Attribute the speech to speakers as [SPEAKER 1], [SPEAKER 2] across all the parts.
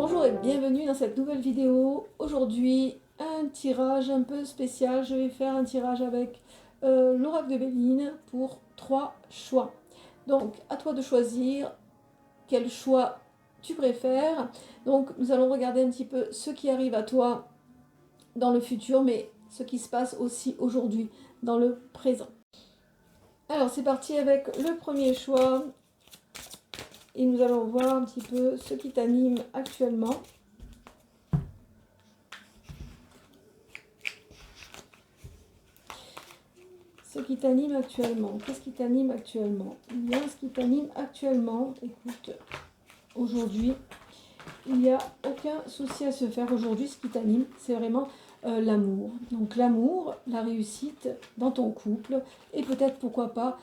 [SPEAKER 1] Bonjour et bienvenue dans cette nouvelle vidéo. Aujourd'hui, un tirage un peu spécial. Je vais faire un tirage avec l'oracle de Béline pour 3 choix. Donc, à toi de choisir quel choix tu préfères. Donc, nous allons regarder un petit peu ce qui arrive à toi dans le futur, mais ce qui se passe aussi aujourd'hui, dans le présent. Alors, c'est parti avec le premier choix. Et nous allons voir un petit peu ce qui t'anime actuellement. Ce qui t'anime actuellement. Qu'est-ce qui t'anime actuellement? Bien, ce qui t'anime actuellement, écoute, aujourd'hui, il n'y a aucun souci à se faire. Aujourd'hui, ce qui t'anime, c'est vraiment l'amour. Donc l'amour, la réussite dans ton couple, et peut-être, pourquoi pas,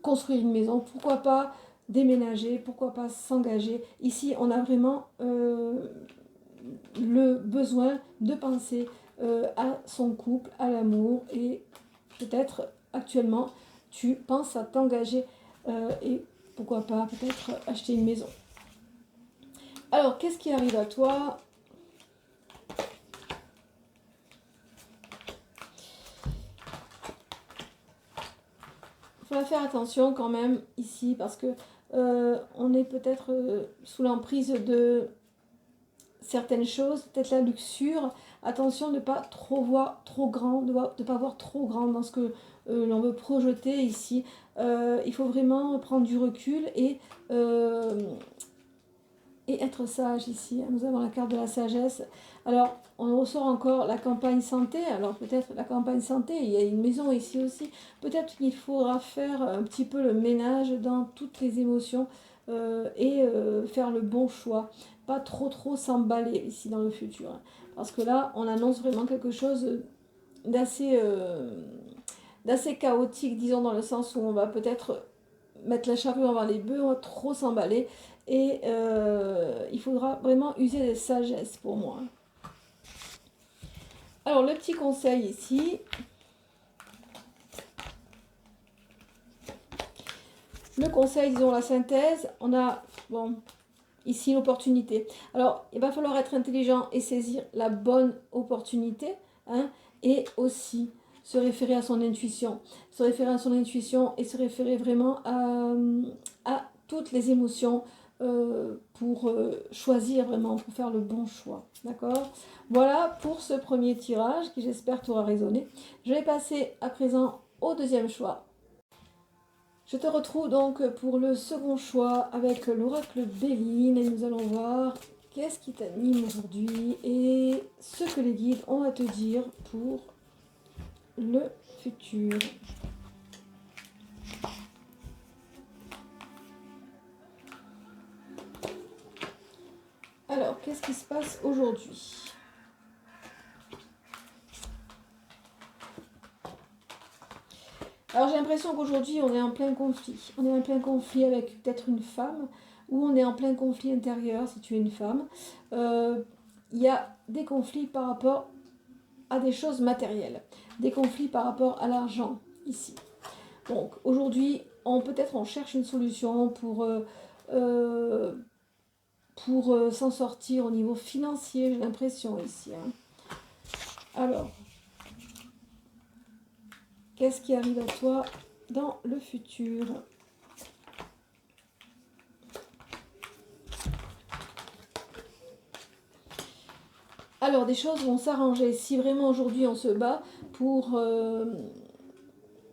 [SPEAKER 1] construire une maison, pourquoi pas déménager, pourquoi pas s'engager. Ici, on a vraiment le besoin de penser à son couple, à l'amour, et peut-être actuellement tu penses à t'engager et pourquoi pas peut-être acheter une maison. Alors, qu'est-ce qui arrive à toi? Il faudra faire attention quand même ici parce que on est peut-être sous l'emprise de certaines choses, peut-être la luxure. Attention de ne pas trop voir trop grand, de ne pas voir trop grand dans ce que l'on veut projeter ici. Il faut vraiment prendre du recul et être sage ici. Nous avons la carte de la sagesse. Alors, on ressort encore la campagne santé. Alors, peut-être la campagne santé, il y a une maison ici aussi. Peut-être qu'il faudra faire un petit peu le ménage dans toutes les émotions et faire le bon choix. Pas trop s'emballer ici dans le futur. Parce que là, on annonce vraiment quelque chose d'assez chaotique, disons, dans le sens où on va peut-être mettre la charrue avant les bœufs, on va trop s'emballer. Et il faudra vraiment user de sagesse pour moi. Alors, le petit conseil ici. Le conseil, disons la synthèse, on a, bon, ici l'opportunité. Alors, il va falloir être intelligent et saisir la bonne opportunité, hein, et aussi se référer à son intuition. Se référer à son intuition et se référer vraiment à toutes les émotions pour choisir vraiment, pour faire le bon choix. D'accord? Voilà pour ce premier tirage qui, j'espère, t'aura résonné. Je vais passer à présent au deuxième choix. Je te retrouve donc pour le second choix avec l'oracle Béline et nous allons voir qu'est-ce qui t'anime aujourd'hui et ce que les guides ont à te dire pour le futur. Alors, qu'est-ce qui se passe aujourd'hui? Alors, j'ai l'impression qu'aujourd'hui, on est en plein conflit. On est en plein conflit avec peut-être une femme ou on est en plein conflit intérieur si tu es une femme. Il y a des conflits par rapport à des choses matérielles, des conflits par rapport à l'argent ici. Donc aujourd'hui, peut-être on cherche une solution pour s'en sortir au niveau financier, j'ai l'impression ici. Hein. Alors, qu'est-ce qui arrive à toi dans le futur? Alors, des choses vont s'arranger. Si vraiment aujourd'hui on se bat pour,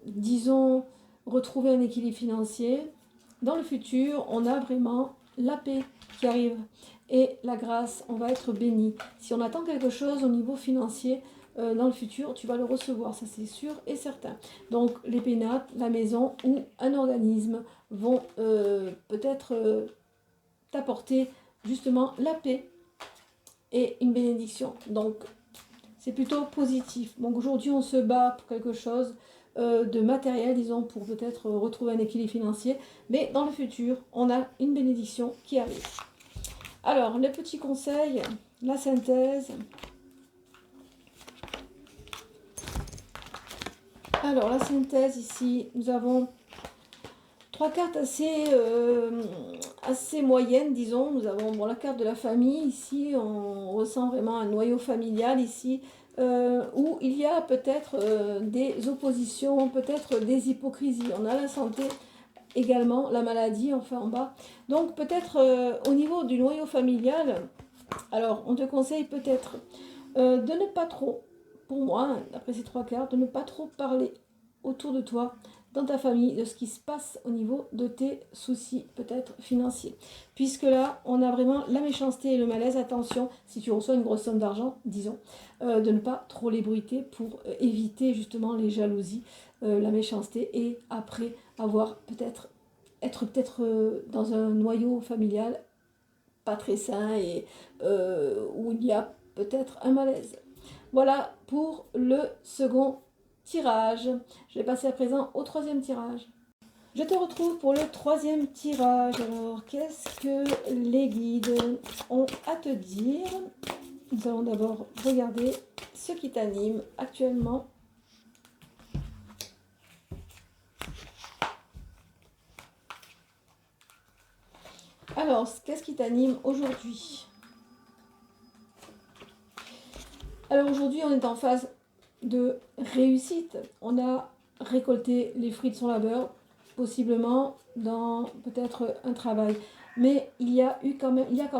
[SPEAKER 1] disons, retrouver un équilibre financier, dans le futur, on a vraiment la paix qui arrive et la grâce, on va être béni. Si on attend quelque chose au niveau financier, dans le futur, tu vas le recevoir, ça c'est sûr et certain. Donc les pénates, la maison ou un organisme vont peut-être t'apporter justement la paix et une bénédiction. Donc c'est plutôt positif. Donc aujourd'hui on se bat pour quelque chose de matériel, disons, pour peut-être retrouver un équilibre financier. Mais dans le futur, on a une bénédiction qui arrive. Alors, les petits conseils, la synthèse. Alors, la synthèse ici, nous avons 3 cartes assez moyenne, disons. Nous avons bon, la carte de la famille ici, on ressent vraiment un noyau familial ici, où il y a peut-être des oppositions, peut-être des hypocrisies. On a la santé également, la maladie, enfin en bas. Donc peut-être au niveau du noyau familial, alors on te conseille peut-être de ne pas trop, pour moi, d'après ces trois cartes, de ne pas trop parler autour de toi, dans ta famille, de ce qui se passe au niveau de tes soucis, peut-être financiers. Puisque là, on a vraiment la méchanceté et le malaise. Attention, si tu reçois une grosse somme d'argent, disons, de ne pas trop l'ébruiter pour éviter justement les jalousies, la méchanceté, et après avoir peut-être, être peut-être dans un noyau familial pas très sain et où il y a peut-être un malaise. Voilà pour le second tirage. Je vais passer à présent au troisième tirage. Je te retrouve pour le troisième tirage. Alors, qu'est-ce que les guides ont à te dire? Nous allons d'abord regarder ce qui t'anime actuellement. Alors, qu'est-ce qui t'anime aujourd'hui? Alors aujourd'hui, on est en phase de réussite. On a récolté les fruits de son labeur, possiblement dans peut-être un travail. Mais il y a quand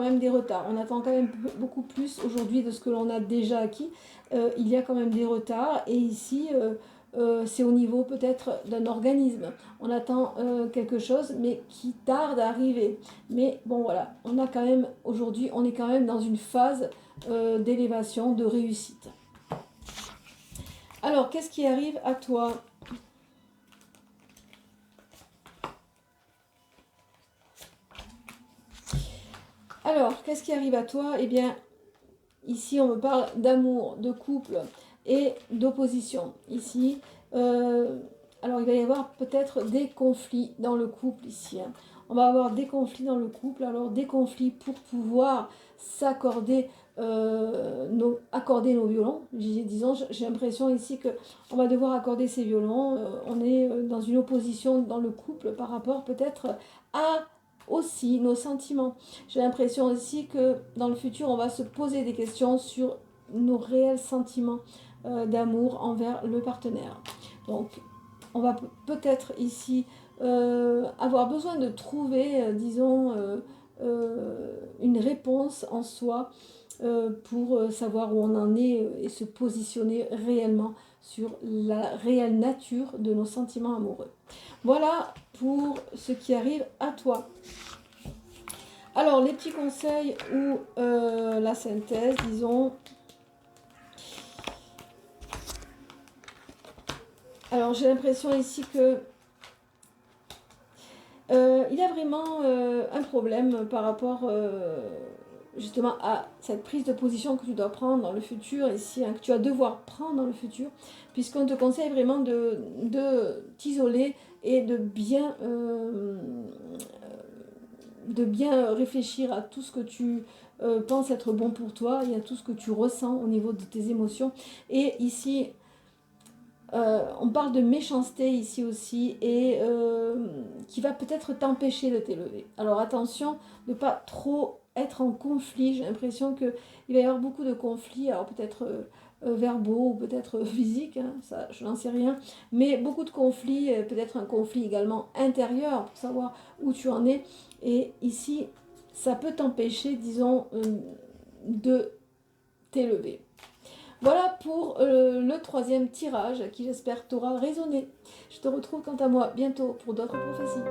[SPEAKER 1] même des retards. On attend quand même beaucoup plus aujourd'hui de ce que l'on a déjà acquis. Il y a quand même des retards. Et ici, c'est au niveau peut-être d'un organisme. On attend quelque chose, mais qui tarde à arriver. Mais bon, voilà, on a quand même, aujourd'hui, on est quand même dans une phase d'élévation, de réussite. Alors, qu'est-ce qui arrive à toi? Alors, qu'est-ce qui arrive à toi? Eh bien, ici, on me parle d'amour, de couple et d'opposition. Ici, alors il va y avoir peut-être des conflits dans le couple ici. Hein. On va avoir des conflits dans le couple, alors des conflits pour pouvoir s'accorder accorder nos violons. Disons, j'ai l'impression ici que on va devoir accorder ces violons. On est dans une opposition dans le couple par rapport peut-être à aussi nos sentiments. J'ai l'impression aussi que dans le futur, on va se poser des questions sur nos réels sentiments d'amour envers le partenaire. Donc, on va peut-être ici avoir besoin de trouver, disons, une réponse en soi pour savoir où on en est et se positionner réellement sur la réelle nature de nos sentiments amoureux. Voilà pour ce qui arrive à toi. Alors, les petits conseils ou la synthèse, disons. Alors, j'ai l'impression ici que il y a vraiment un problème par rapport justement à cette prise de position que tu dois prendre dans le futur, ici, hein, que tu vas devoir prendre dans le futur, puisqu'on te conseille vraiment de t'isoler et de bien réfléchir à tout ce que tu penses être bon pour toi et à tout ce que tu ressens au niveau de tes émotions. Et ici, on parle de méchanceté ici aussi et qui va peut-être t'empêcher de t'élever. Alors attention de ne pas trop être en conflit. J'ai l'impression qu'il va y avoir beaucoup de conflits, alors peut-être verbaux ou peut-être physiques, hein, ça je n'en sais rien, mais beaucoup de conflits, peut-être un conflit également intérieur pour savoir où tu en es. Et ici, ça peut t'empêcher, disons, de t'élever. Voilà pour le troisième tirage qui j'espère t'aura résonné. Je te retrouve quant à moi bientôt pour d'autres prophéties.